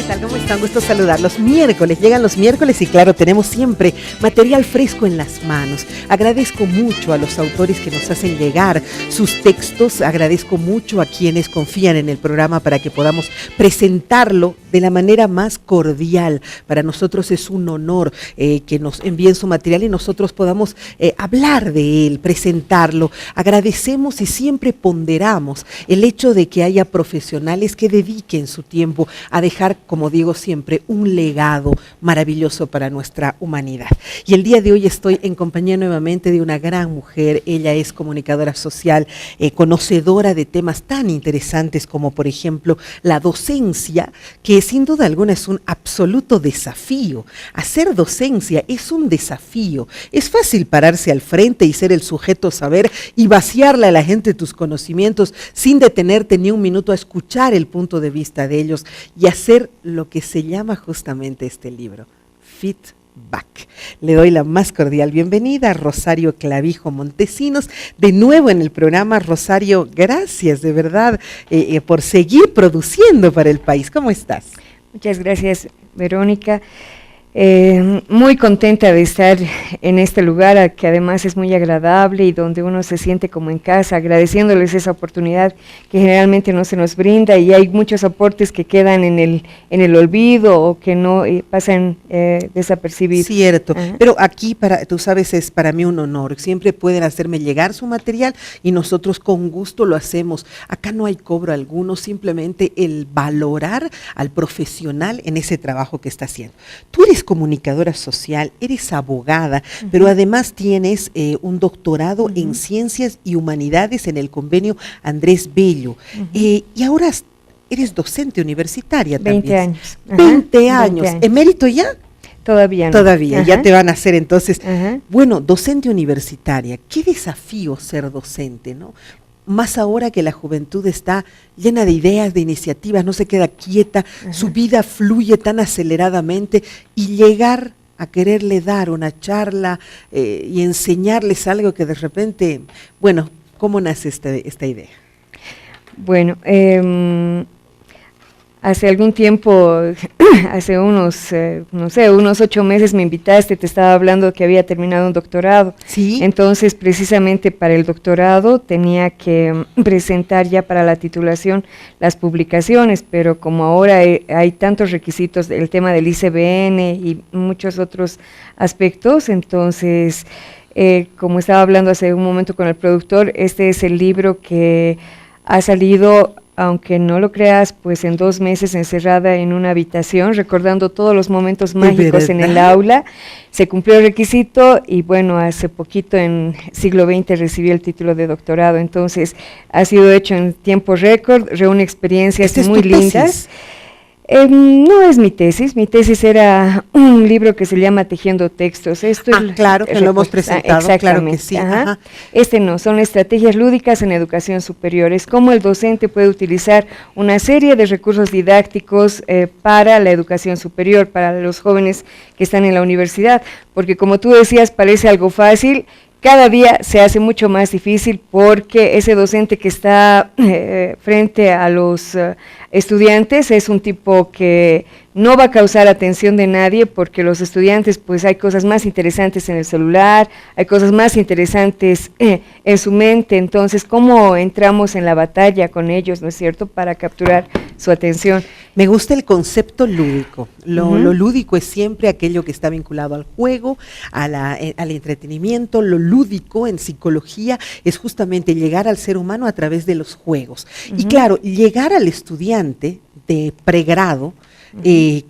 tal? ¿Cómo están? Gusto saludarlos. Miércoles, llegan los miércoles y claro, tenemos siempre material fresco en las manos. Agradezco mucho a los autores que nos hacen llegar sus textos, agradezco mucho a quienes confían en el programa para que podamos presentarlo de la manera más cordial. Para nosotros es un honor que nos envíen su material y nosotros podamos hablar de él, presentarlo. Agradecemos y siempre ponderamos el hecho de que haya profesionales que dediquen su tiempo a dejar, como digo siempre, un legado maravilloso para nuestra humanidad. Y el día de hoy estoy en compañía nuevamente de una gran mujer. Ella es comunicadora social, conocedora de temas tan interesantes como, por ejemplo, la docencia, que sin duda alguna es un absoluto desafío. Hacer docencia es un desafío. Es fácil pararse al frente y ser el sujeto saber y vaciarle a la gente tus conocimientos sin detenerte ni un minuto a escuchar el punto de vista de ellos y hacer lo que se llama justamente este libro, Feedback. Le doy la más cordial bienvenida a Rosario Clavijo Montesinos, de nuevo en el programa. Rosario, gracias de verdad por seguir produciendo para el país. ¿Cómo estás? Muchas gracias, Verónica. Muy contenta de estar en este lugar, que además es muy agradable y donde uno se siente como en casa, agradeciéndoles esa oportunidad que generalmente no se nos brinda, y hay muchos aportes que quedan en el olvido o que no pasan desapercibidos. Cierto, pero aquí, tú sabes, es para mí un honor. Siempre pueden hacerme llegar su material y nosotros con gusto lo hacemos. Acá no hay cobro alguno, simplemente el valorar al profesional en ese trabajo que está haciendo. Tú eres comunicadora social, eres abogada, pero además tienes un doctorado en Ciencias y Humanidades en el convenio Andrés Bello. Y ahora eres docente universitaria también. 20 años. 20 años. ¿Emérito ya? Todavía no. Todavía, ya te van a hacer entonces. Bueno, docente universitaria, qué desafío ser docente, ¿no? Más ahora que la juventud está llena de ideas, de iniciativas, no se queda quieta, su vida fluye tan aceleradamente, y llegar a quererle dar una charla y enseñarles algo que de repente, bueno, ¿cómo nace esta idea? Bueno, hace algún tiempo, hace unos 8 meses me invitaste, te estaba hablando que había terminado un doctorado. Sí. Entonces, precisamente para el doctorado tenía que presentar ya para la titulación las publicaciones, pero como ahora hay tantos requisitos, el tema del ICBN y muchos otros aspectos, entonces, como estaba hablando hace un momento con el productor, este es el libro que ha salido, aunque no lo creas, pues en 2 meses encerrada en una habitación, recordando todos los momentos mágicos en el aula. Se cumplió el requisito y bueno, hace poquito, en siglo XX, recibí el título de doctorado. Entonces, ha sido hecho en tiempo récord, reúne experiencias muy lindas. No es mi tesis era un libro que se llama Tejiendo Textos. Claro, que lo hemos presentado, claro que sí. Son estrategias lúdicas en educación superior. Es cómo el docente puede utilizar una serie de recursos didácticos para la educación superior, para los jóvenes que están en la universidad, porque como tú decías, parece algo fácil. Cada día se hace mucho más difícil porque ese docente que está frente a los estudiantes es un tipo que no va a causar atención de nadie, porque los estudiantes, pues hay cosas más interesantes en el celular, hay cosas más interesantes en su mente. Entonces, ¿cómo entramos en la batalla con ellos, no es cierto?, para capturar su atención. Me gusta el concepto lúdico. Lo lúdico es siempre aquello que está vinculado al juego, al entretenimiento. Lo lúdico en psicología es justamente llegar al ser humano a través de los juegos. Y claro, llegar al estudiante de pregrado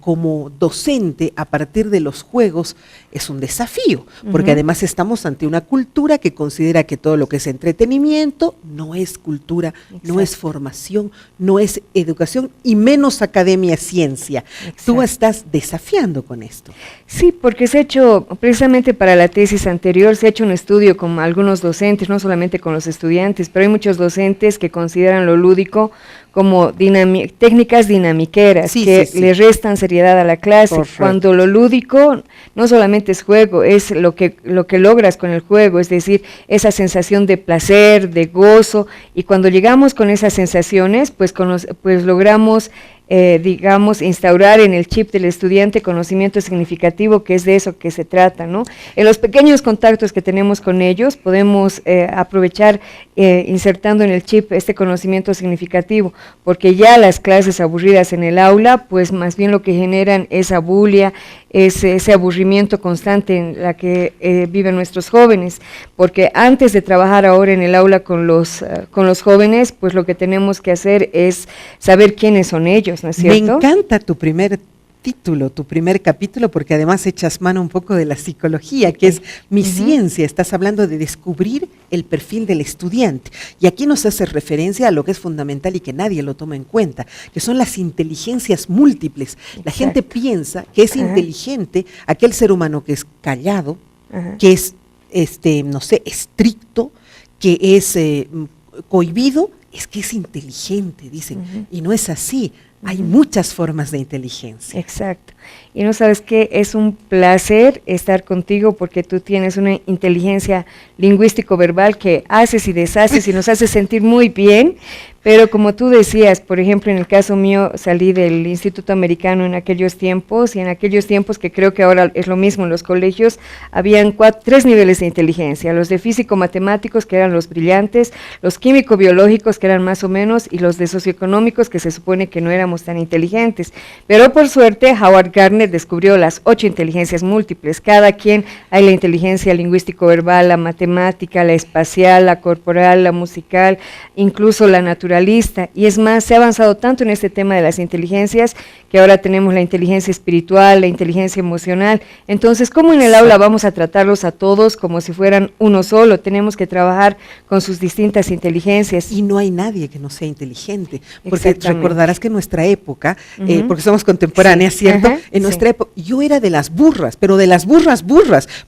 como docente a partir de los juegos es un desafío, porque además estamos ante una cultura que considera que todo lo que es entretenimiento no es cultura, no es formación, no es educación y menos academia, ciencia. Tú estás desafiando con esto. Sí, porque se ha hecho, precisamente para la tesis anterior, se ha hecho un estudio con algunos docentes, no solamente con los estudiantes, pero hay muchos docentes que consideran lo lúdico como técnicas dinamiqueras, que le restan seriedad a la clase. Correcto. Cuando lo lúdico no solamente es juego, es lo que logras con el juego, es decir, esa sensación de placer, de gozo, y cuando llegamos con esas sensaciones, pues logramos digamos, instaurar en el chip del estudiante conocimiento significativo, que es de eso que se trata, ¿no? En los pequeños contactos que tenemos con ellos, podemos aprovechar insertando en el chip este conocimiento significativo, porque ya las clases aburridas en el aula, pues más bien lo que generan es bulia, ese aburrimiento constante en la que viven nuestros jóvenes, porque antes de trabajar ahora en el aula con los jóvenes, pues lo que tenemos que hacer es saber quiénes son ellos, ¿no es cierto? Me encanta tu primer título, tu primer capítulo, porque además echas mano un poco de la psicología, que es mi ciencia. Estás hablando de descubrir el perfil del estudiante. Y aquí nos hace referencia a lo que es fundamental y que nadie lo toma en cuenta, que son las inteligencias múltiples. La gente piensa que es inteligente aquel ser humano que es callado, que es, no sé, estricto, que es cohibido, es que es inteligente, dicen. Y no es así. Hay muchas formas de inteligencia. Exacto. Y no sabes qué, es un placer estar contigo porque tú tienes una inteligencia lingüístico-verbal que haces y deshaces y nos hace sentir muy bien, pero como tú decías, por ejemplo, en el caso mío salí del Instituto Americano en aquellos tiempos, y en aquellos tiempos, que creo que ahora es lo mismo en los colegios, habían 3 niveles de inteligencia: los de físico-matemáticos, que eran los brillantes, los químico-biológicos, que eran más o menos, y los de socioeconómicos, que se supone que no éramos tan inteligentes. Pero por suerte, Howard Gardner descubrió las 8 inteligencias múltiples. Cada quien hay la inteligencia lingüístico-verbal, la matemática, la espacial, la corporal, la musical, incluso la naturalista. Y es más, se ha avanzado tanto en este tema de las inteligencias que ahora tenemos la inteligencia espiritual, la inteligencia emocional. Entonces, ¿cómo en el aula vamos a tratarlos a todos como si fueran uno solo? Tenemos que trabajar con sus distintas inteligencias. Y no hay nadie que no sea inteligente, porque recordarás que en nuestra época, porque somos contemporáneas, ¿cierto? En nuestra época, yo era de las burras, pero de las burras.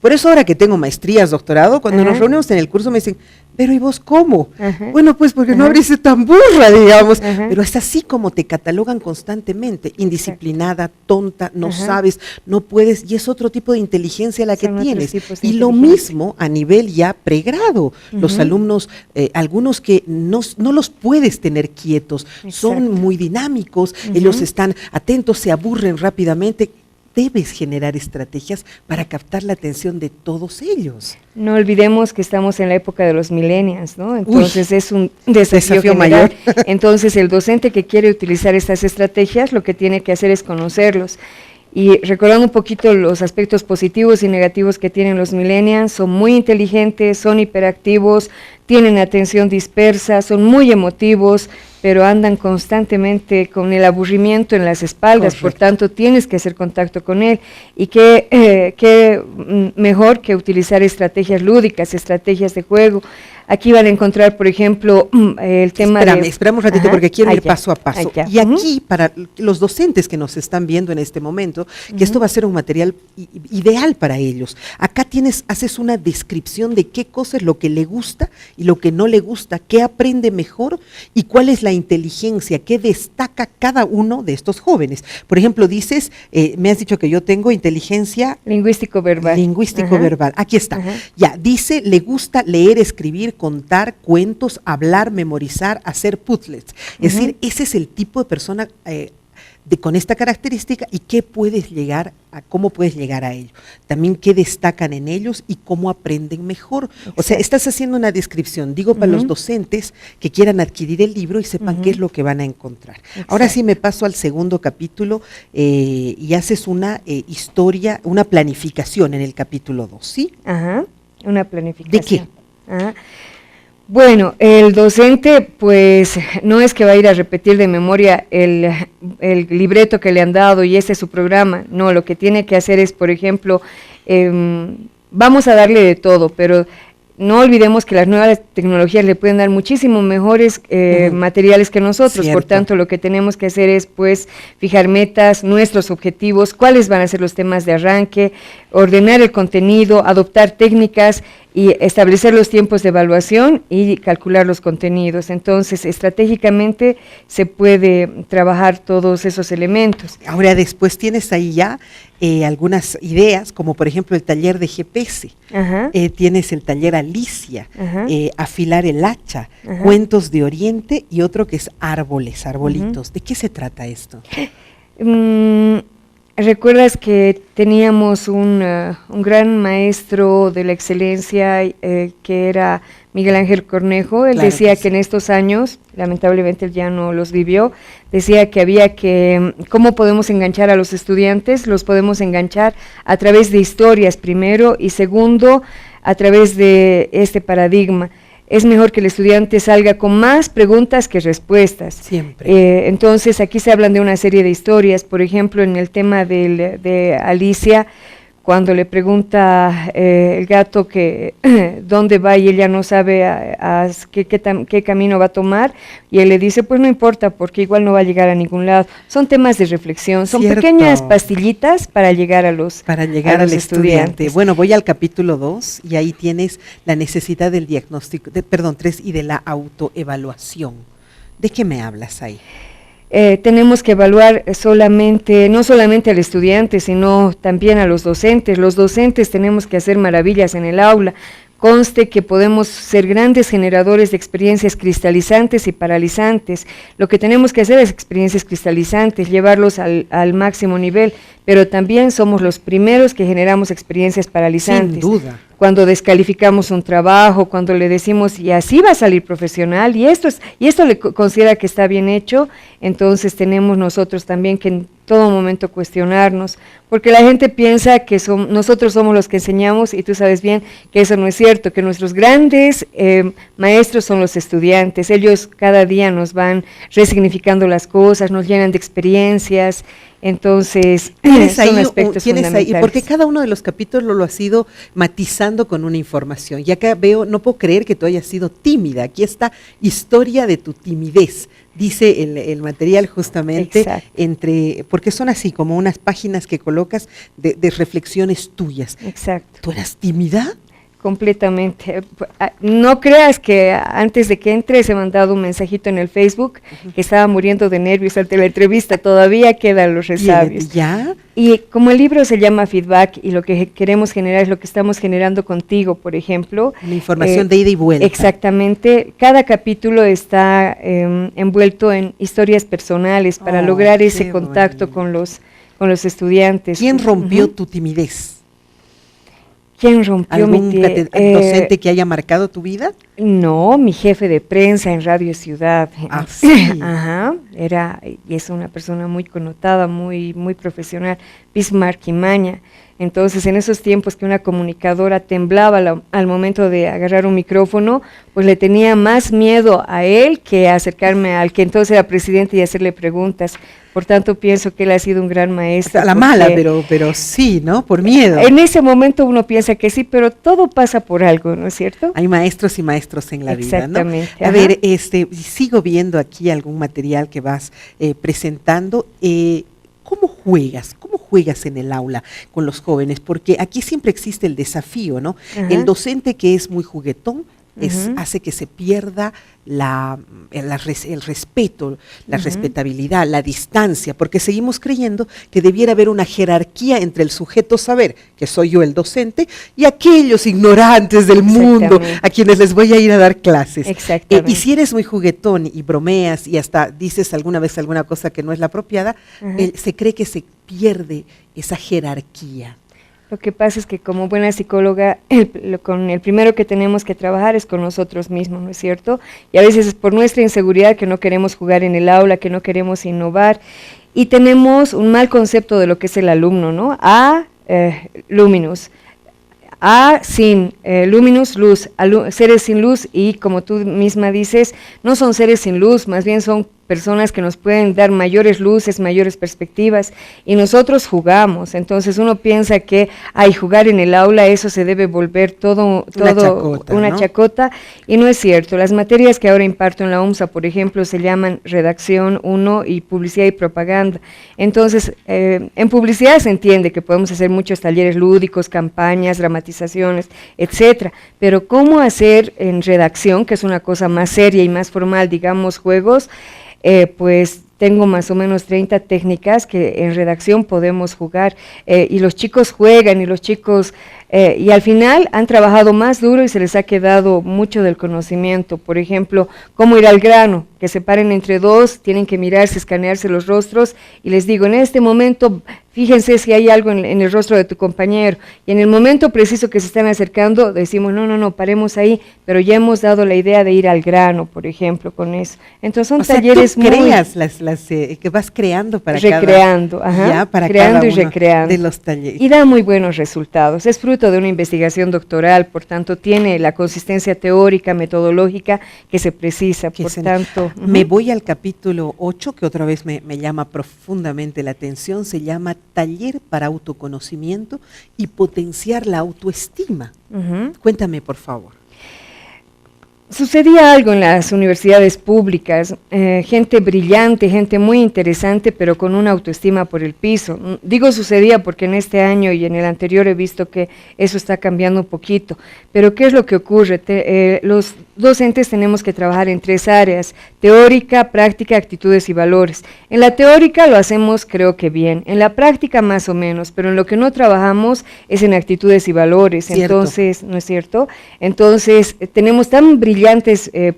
Por eso ahora que tengo maestrías, doctorado, cuando nos reunimos en el curso me dicen, pero ¿y vos cómo? Bueno, pues porque no abriste tan burra, digamos, pero es así como te catalogan constantemente, indisciplinada, tonta, no sabes, no puedes, y es otro tipo de inteligencia la que tienes. Y lo mismo a nivel ya pregrado, los alumnos, algunos que no los puedes tener quietos, son muy dinámicos, ellos están atentos, se aburren rápidamente. Debes generar estrategias para captar la atención de todos ellos. No olvidemos que estamos en la época de los millennials, ¿no? Entonces es un desafío mayor. Entonces el docente que quiere utilizar estas estrategias, lo que tiene que hacer es conocerlos. Y recordando un poquito los aspectos positivos y negativos que tienen los millennials, son muy inteligentes, son hiperactivos, tienen atención dispersa, son muy emotivos, pero andan constantemente con el aburrimiento en las espaldas. Correcto. Por tanto tienes que hacer contacto con él, y qué mejor que utilizar estrategias lúdicas, estrategias de juego. Aquí van a encontrar, por ejemplo, el tema Espera un ratito porque quiero ir paso a paso. Y aquí, para los docentes que nos están viendo en este momento, que esto va a ser un material ideal para ellos. Acá haces una descripción de qué cosa es lo que le gusta y lo que no le gusta, qué aprende mejor y cuál es la inteligencia, qué destaca cada uno de estos jóvenes. Por ejemplo, dices, me has dicho que yo tengo inteligencia lingüístico-verbal. Lingüístico-verbal, aquí está. Ya, dice, le gusta leer, escribir, contar cuentos, hablar, memorizar, hacer puzzles. Es decir, ese es el tipo de persona con esta característica, y cómo puedes llegar a ello. También qué destacan en ellos y cómo aprenden mejor. Exacto. O sea, estás haciendo una descripción, digo, para los docentes que quieran adquirir el libro y sepan qué es lo que van a encontrar. Exacto. Ahora sí me paso al segundo capítulo y haces una historia, una planificación en el capítulo 2, ¿sí? Una planificación. ¿De qué? Bueno, el docente pues no es que va a ir a repetir de memoria el libreto que le han dado y ese es su programa. No, lo que tiene que hacer es, por ejemplo, vamos a darle de todo, pero no olvidemos que las nuevas tecnologías le pueden dar muchísimo mejores materiales que nosotros. Cierto. Por tanto, lo que tenemos que hacer es, pues, fijar metas, nuestros objetivos, cuáles van a ser los temas de arranque, ordenar el contenido, adoptar técnicas, y establecer los tiempos de evaluación y calcular los contenidos. Entonces, estratégicamente se puede trabajar todos esos elementos. Ahora, después tienes ahí ya algunas ideas, como por ejemplo el taller de GPS, tienes el taller Alicia, afilar el hacha, cuentos de Oriente y otro que es arbolitos. ¿De qué se trata esto? ¿Recuerdas que teníamos un gran maestro de la excelencia que era Miguel Ángel Cornejo? Él decía que en estos años, lamentablemente él ya no los vivió, decía que había que, ¿cómo podemos enganchar a los estudiantes? Los podemos enganchar a través de historias primero y segundo, a través de este paradigma. Es mejor que el estudiante salga con más preguntas que respuestas. Siempre. Entonces, aquí se hablan de una serie de historias. Por ejemplo, en el tema de Alicia, cuando le pregunta el gato que dónde va y ella no sabe qué camino va a tomar, y él le dice, pues no importa, porque igual no va a llegar a ningún lado. Son temas de reflexión, son pequeñas pastillitas para llegar al estudiante. Bueno, voy al capítulo 2 y ahí tienes la necesidad del diagnóstico, 3, y de la autoevaluación. ¿De qué me hablas ahí? Tenemos que evaluar no solamente al estudiante, sino también a los docentes. Los docentes tenemos que hacer maravillas en el aula. Conste que podemos ser grandes generadores de experiencias cristalizantes y paralizantes. Lo que tenemos que hacer es experiencias cristalizantes, llevarlos al máximo nivel, pero también somos los primeros que generamos experiencias paralizantes. Sin duda. Cuando descalificamos un trabajo, cuando le decimos, y así va a salir profesional, y esto le considera que está bien hecho, entonces tenemos nosotros también que en todo momento cuestionarnos, porque la gente piensa que nosotros somos los que enseñamos, y tú sabes bien que eso no es cierto, que nuestros grandes maestros son los estudiantes. Ellos cada día nos van resignificando las cosas, nos llenan de experiencias. Entonces, son aspectos fundamentales. Y porque cada uno de los capítulos lo has ido matizando con una información. Y acá veo, no puedo creer que tú hayas sido tímida. Aquí está historia de tu timidez. Dice el material justamente, porque son así como unas páginas que colocas de reflexiones tuyas. Exacto. ¿Tú eras tímida? Completamente. No creas que antes de que entre se me han dado un mensajito en el Facebook que estaba muriendo de nervios ante la entrevista, todavía quedan los resabios. ¿Ya? Y como el libro se llama Feedback y lo que queremos generar es lo que estamos generando contigo, por ejemplo. La información de ida y vuelta. Exactamente. Cada capítulo está envuelto en historias personales para lograr ese contacto con los estudiantes. ¿Quién rompió tu timidez? ¿Quién rompió ¿Algún docente que haya marcado tu vida? No, mi jefe de prensa en Radio Ciudad. Ah, sí. Ajá, y es una persona muy connotada, muy profesional, Bismarck Imaña. Entonces, en esos tiempos que una comunicadora temblaba al momento de agarrar un micrófono, pues le tenía más miedo a él que a acercarme al que entonces era presidente y hacerle preguntas. Por tanto, pienso que él ha sido un gran maestro. A la mala, pero sí, ¿no? Por miedo. En ese momento uno piensa que sí, pero todo pasa por algo, ¿no es cierto? Hay maestros y maestros en la vida, ¿no? Exactamente. A ver, sigo viendo aquí algún material que vas presentando. ¿Cómo juegas? ¿Cómo juegas en el aula con los jóvenes? Porque aquí siempre existe el desafío, ¿no? El docente que es muy juguetón hace que se pierda el respeto, la respetabilidad, la distancia, porque seguimos creyendo que debiera haber una jerarquía entre el sujeto saber, que soy yo el docente, y aquellos ignorantes del mundo a quienes les voy a ir a dar clases. Y si eres muy juguetón y bromeas y hasta dices alguna vez alguna cosa que no es la apropiada, se cree que se pierde esa jerarquía. Lo que pasa es que como buena psicóloga, con el primero que tenemos que trabajar es con nosotros mismos, ¿no es cierto? Y a veces es por nuestra inseguridad que no queremos jugar en el aula, que no queremos innovar, y tenemos un mal concepto de lo que es el alumno, ¿no? Luminus. Sin luminus, luz, seres sin luz, y como tú misma dices, no son seres sin luz, más bien son personas que nos pueden dar mayores luces, mayores perspectivas, y nosotros jugamos. Entonces uno piensa que jugar en el aula, eso se debe volver todo una chacota, y no es cierto. Las materias que ahora imparto en la UMSA, por ejemplo, se llaman Redacción 1 y Publicidad y Propaganda. Entonces, en publicidad se entiende que podemos hacer muchos talleres lúdicos, campañas, dramatizaciones, etcétera, pero cómo hacer en redacción, que es una cosa más seria y más formal, digamos, juegos, pues tengo más o menos 30 técnicas que en redacción podemos jugar, y los chicos juegan, y los chicos, y al final han trabajado más duro y se les ha quedado mucho del conocimiento. Por ejemplo, cómo ir al grano, que se paren entre dos, tienen que mirarse, escanearse los rostros, y les digo, en este momento, fíjense si hay algo en el rostro de tu compañero, y en el momento preciso que se están acercando, decimos, no, paremos ahí, pero ya hemos dado la idea de ir al grano, por ejemplo, con eso. Entonces son talleres tú creas que vas creando para recreando, para creando cada y uno recreando de los talleres. Y da muy buenos resultados. Es fruto de una investigación doctoral, por tanto tiene la consistencia teórica, metodológica que se precisa, por tanto. Me voy al capítulo 8, que otra vez me llama profundamente la atención, se llama Taller para autoconocimiento y potenciar la autoestima. Cuéntame, por favor. Sucedía algo en las universidades públicas, gente brillante, gente muy interesante, pero con una autoestima por el piso. Digo sucedía porque en este año y en el anterior he visto que eso está cambiando un poquito. Pero ¿qué es lo que ocurre? Los docentes tenemos que trabajar en 3 áreas: teórica, práctica, actitudes y valores. En la teórica lo hacemos creo que bien, en la práctica más o menos, pero en lo que no trabajamos es en actitudes y valores. Cierto. Entonces, ¿no es cierto? Entonces, tenemos tan brillantes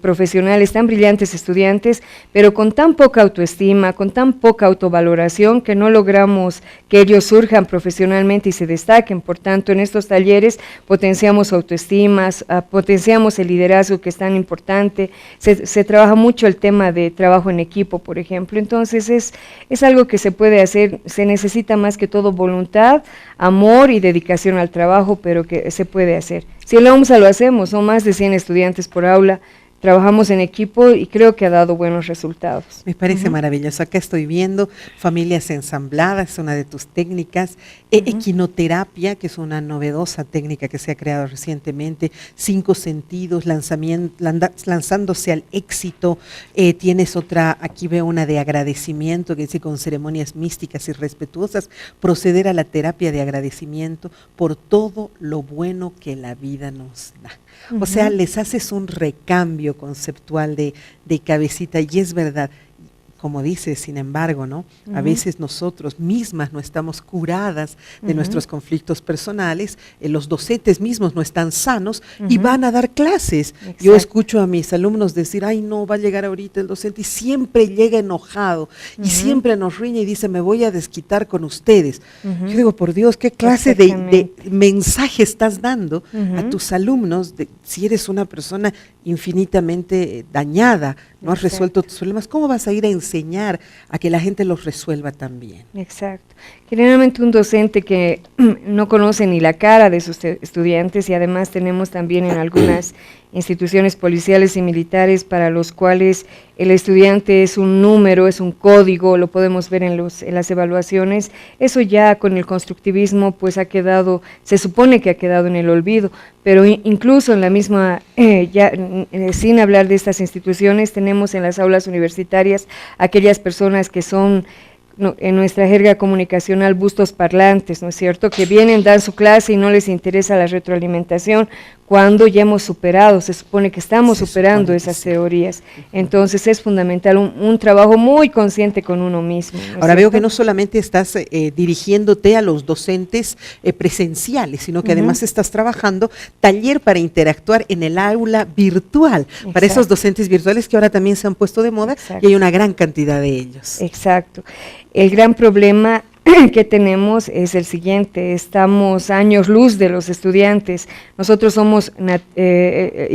profesionales, tan brillantes estudiantes, pero con tan poca autoestima, con tan poca autovaloración, que no logramos que ellos surjan profesionalmente y se destaquen. Por tanto, en estos talleres potenciamos su autoestima, potenciamos el liderazgo, que es tan importante, se trabaja mucho el tema de trabajo en equipo, por ejemplo. Entonces es algo que se puede hacer, se necesita más que todo voluntad, amor y dedicación al trabajo, pero que se puede hacer. Si en la UMSA lo hacemos, son más de 100 estudiantes por aula, trabajamos en equipo y creo que ha dado buenos resultados. Me parece maravilloso. Acá estoy viendo familias ensambladas, una de tus técnicas, equinoterapia, que es una novedosa técnica que se ha creado recientemente, 5 sentidos, lanzándose al éxito. Tienes otra, aquí veo una de agradecimiento, que dice con ceremonias místicas y respetuosas, proceder a la terapia de agradecimiento por todo lo bueno que la vida nos da. O sea, les haces un recambio conceptual de cabecita, y es verdad, como dices, sin embargo, ¿no? A veces nosotros mismas no estamos curadas de nuestros conflictos personales, los docentes mismos no están sanos y van a dar clases. Exacto. Yo escucho a mis alumnos decir, ay no, va a llegar ahorita el docente, y siempre llega enojado y siempre nos riñe y dice, me voy a desquitar con ustedes. Yo digo, por Dios, ¿qué clase de mensaje estás dando a tus alumnos si eres una persona infinitamente dañada, no has resuelto tus problemas? ¿Cómo vas a ir a enseñar a que la gente los resuelva también? Exacto. Generalmente un docente que no conoce ni la cara de sus estudiantes, y además tenemos también en algunas instituciones policiales y militares para los cuales el estudiante es un número, es un código, lo podemos ver en las evaluaciones. Eso ya con el constructivismo pues ha quedado, se supone que ha quedado en el olvido, pero incluso en la misma, sin hablar de estas instituciones, tenemos en las aulas universitarias aquellas personas que son, en nuestra jerga comunicacional, bustos parlantes, ¿no es cierto?, que vienen, dan su clase y no les interesa la retroalimentación, cuando ya hemos superado, se supone que estamos superando esas teorías. Entonces es fundamental un trabajo muy consciente con uno mismo. ¿No? Ahora veo que no solamente estás dirigiéndote a los docentes presenciales, sino que además estás trabajando taller para interactuar en el aula virtual, para esos docentes virtuales que ahora también se han puesto de moda. Y hay una gran cantidad de ellos. Exacto. El gran problema que tenemos es el siguiente: estamos años luz de los estudiantes. Nosotros somos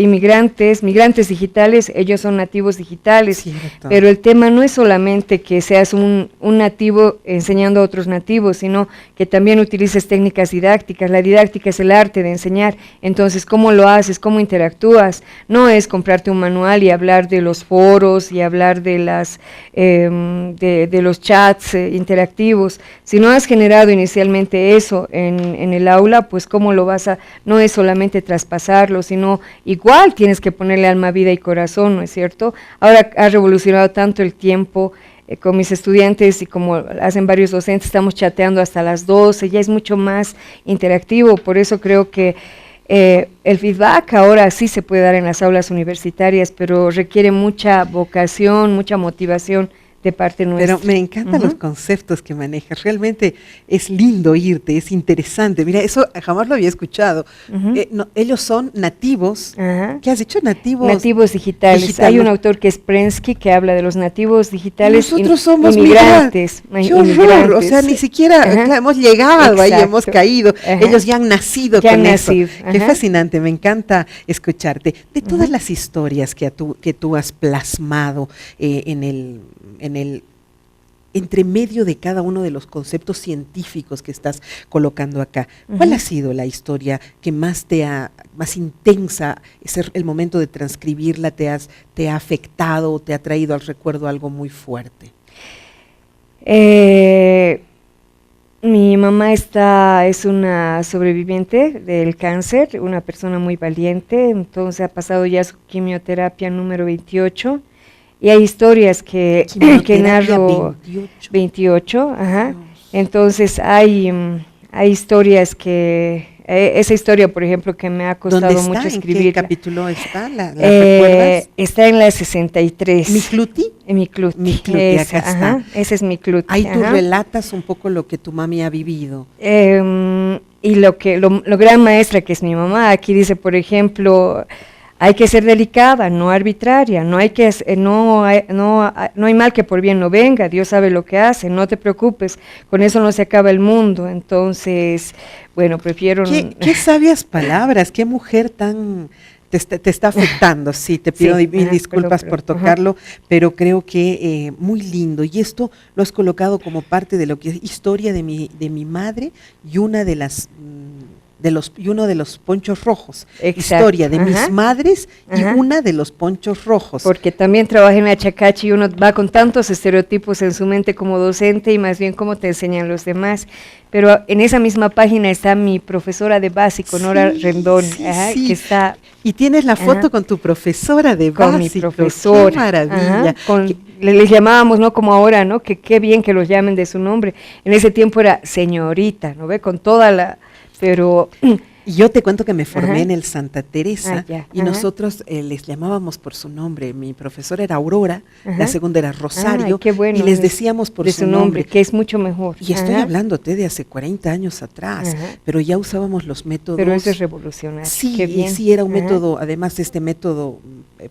migrantes digitales, ellos son nativos digitales, cierto. Pero el tema no es solamente que seas un nativo enseñando a otros nativos, sino que también utilices técnicas didácticas. La didáctica es el arte de enseñar. Entonces, ¿cómo lo haces? ¿Cómo interactúas? No es comprarte un manual y hablar de los foros y hablar de las de los chats interactivos. Si no has generado inicialmente eso en el aula, pues cómo lo vas a, no es solamente traspasarlo, sino igual tienes que ponerle alma, vida y corazón, ¿no es cierto? Ahora ha revolucionado tanto el tiempo con mis estudiantes, y como hacen varios docentes, estamos chateando hasta las 12, ya es mucho más interactivo. Por eso creo que el feedback ahora sí se puede dar en las aulas universitarias, pero requiere mucha vocación, mucha motivación de parte nuestra. Pero me encantan los conceptos que manejas, realmente es lindo oírte, es interesante. Mira, eso jamás lo había escuchado. No, ellos son nativos. ¿Qué has dicho? Nativos digitales. Hay un autor que es Prensky, que habla de los nativos digitales. Nosotros somos inmigrantes. ¡Qué horror! O sea, ni siquiera hemos llegado, ahí hemos caído. Ellos ya han nacido con eso. Qué fascinante, me encanta escucharte. De todas las historias que tú has plasmado entre medio de cada uno de los conceptos científicos que estás colocando acá, ¿cuál ha sido la historia que más intensa, es el momento de transcribirla, te ha afectado o te ha traído al recuerdo algo muy fuerte? Mi mamá es una sobreviviente del cáncer, una persona muy valiente, entonces ha pasado ya su quimioterapia número 28. Y hay historias que narro 28, ajá. Entonces hay historias que esa historia, por ejemplo, que me ha costado mucho escribir. ¿En qué capítulo está? ¿La recuerdas? Está en la 63. ¿Micluti? Micluti, acá está. Ajá, ese es Micluti. Ahí tú relatas un poco lo que tu mami ha vivido. Y lo gran maestra que es mi mamá, aquí dice, por ejemplo, hay que ser delicada, no arbitraria, no hay mal que por bien no venga, Dios sabe lo que hace, no te preocupes, con eso no se acaba el mundo. Entonces, bueno, prefiero... Qué sabias palabras, qué mujer tan... Te está afectando, sí, te pido mil disculpas por tocarlo, pero creo que muy lindo. Y esto lo has colocado como parte de lo que es historia de mi madre y uno de los ponchos rojos. Exacto. Historia de mis madres y una de los ponchos rojos. Porque también trabajé en la Chacachi y uno va con tantos estereotipos en su mente como docente y más bien cómo te enseñan los demás. Pero en esa misma página está mi profesora de básico, Nora Rendón, que está... Y tienes la foto con tu profesora de básico. Con mi profesora. ¡Qué maravilla! Les llamábamos, ¿no? Como ahora, ¿no? Que qué bien que los llamen de su nombre. En ese tiempo era señorita, ¿no ve? Con toda la... Pero... Y yo te cuento que me formé en el Santa Teresa y nosotros les llamábamos por su nombre. Mi profesora era Aurora, la segunda era Rosario, qué bueno, y les decíamos por su nombre. Que es mucho mejor. Y estoy hablándote de hace 40 años atrás, pero ya usábamos los métodos. Pero eso es revolucionario. Sí, y sí era un método, además este método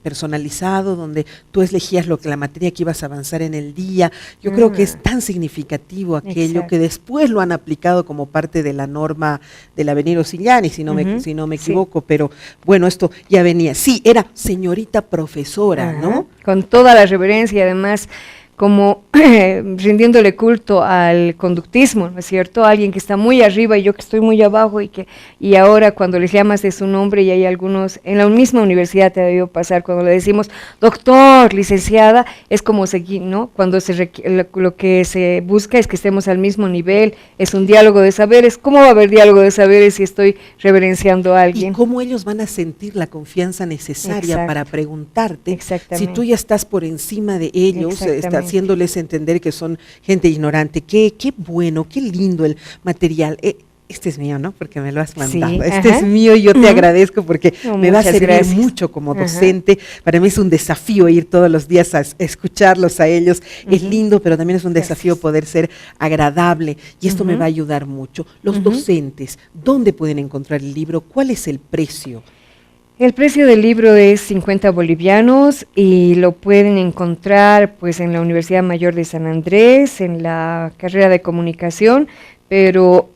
personalizado, donde tú elegías la materia que ibas a avanzar en el día. Yo creo que es tan significativo aquello que después lo han aplicado como parte de la norma del Avenida Sillani, si no me equivoco, pero bueno, esto ya venía. Sí, era señorita profesora, ¿no? Con toda la reverencia, además, como rindiéndole culto al conductismo, ¿no es cierto? Alguien que está muy arriba y yo que estoy muy abajo y ahora cuando les llamas de su nombre, y hay algunos, en la misma universidad te ha debido pasar, cuando le decimos doctor, licenciada, es como seguir, ¿no? Cuando lo que se busca es que estemos al mismo nivel, es un diálogo de saberes. ¿Cómo va a haber diálogo de saberes si estoy reverenciando a alguien? ¿Y cómo ellos van a sentir la confianza necesaria para preguntarte si tú ya estás por encima de ellos, haciéndoles entender que son gente ignorante? Qué bueno, qué lindo el material. Este es mío, ¿no? Porque me lo has mandado. Este es mío y yo te agradezco porque me va a servir mucho como docente. Para mí es un desafío ir todos los días a escucharlos a ellos. Es lindo, pero también es un desafío poder ser agradable y esto me va a ayudar mucho. Los docentes, ¿dónde pueden encontrar el libro? ¿Cuál es el precio? El precio del libro es 50 bolivianos y lo pueden encontrar pues en la Universidad Mayor de San Andrés, en la carrera de comunicación, pero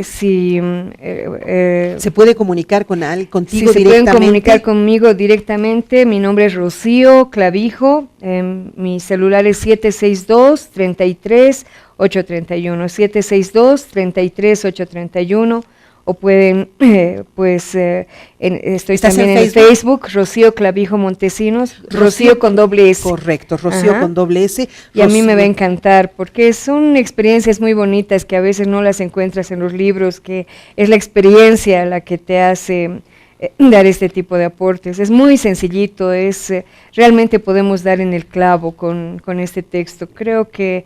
si se puede comunicar contigo si directamente. Se pueden comunicar conmigo directamente. Mi nombre es Rocío Clavijo, mi celular es 762-33-831, 762-33-831. O pueden, estoy también en Facebook, Rocío Clavijo Montesinos, Rocío con doble S. Correcto, Rocío con doble S. Y a mí me va a encantar, porque son experiencias muy bonitas que a veces no las encuentras en los libros, que es la experiencia la que te hace dar este tipo de aportes. Es muy sencillito, realmente podemos dar en el clavo con este texto. Creo que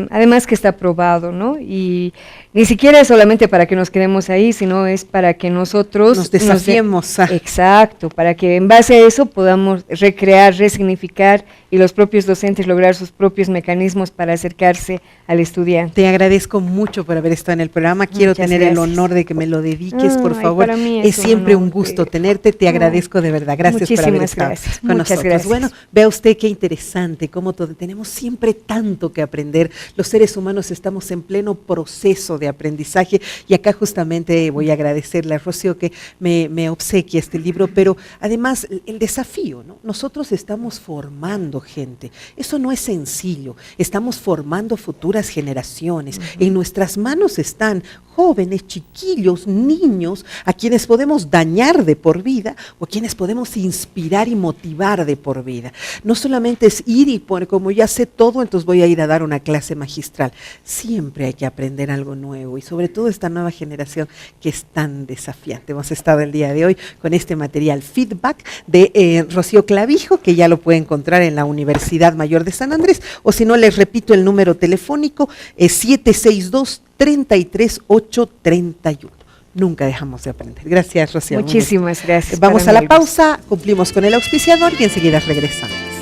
además que está aprobado, ¿no? Y ni siquiera es solamente para que nos quedemos ahí, sino es para que nosotros nos desafiemos. Exacto, para que en base a eso podamos recrear, resignificar y los propios docentes lograr sus propios mecanismos para acercarse al estudiante. Te agradezco mucho por haber estado en el programa. Quiero tener el honor de que me lo dediques, por favor. Para mí es siempre un gusto tenerte. Te agradezco de verdad. Gracias por haber estado con nosotros. Gracias. Bueno, vea usted qué interesante, cómo tenemos siempre tanto que aprender. Los seres humanos estamos en pleno proceso de aprendizaje y acá justamente voy a agradecerle a Rocío que me obsequia este libro, pero además el desafío, ¿no? Nosotros estamos formando gente, eso no es sencillo, estamos formando futuras generaciones, en nuestras manos están jóvenes, chiquillos, niños, a quienes podemos dañar de por vida o a quienes podemos inspirar y motivar de por vida. No solamente es ir y poner, como ya sé todo, entonces voy a ir a dar una clase magistral. Siempre hay que aprender algo nuevo y sobre todo esta nueva generación que es tan desafiante. Hemos estado el día de hoy con este material Feedback de Rocío Clavijo, que ya lo puede encontrar en la Universidad Mayor de San Andrés, o si no, les repito el número telefónico, es 762-33831. Nunca dejamos de aprender. Gracias, Rocío. Muchísimas gracias. Vamos a la pausa, cumplimos con el auspiciador y enseguida regresamos.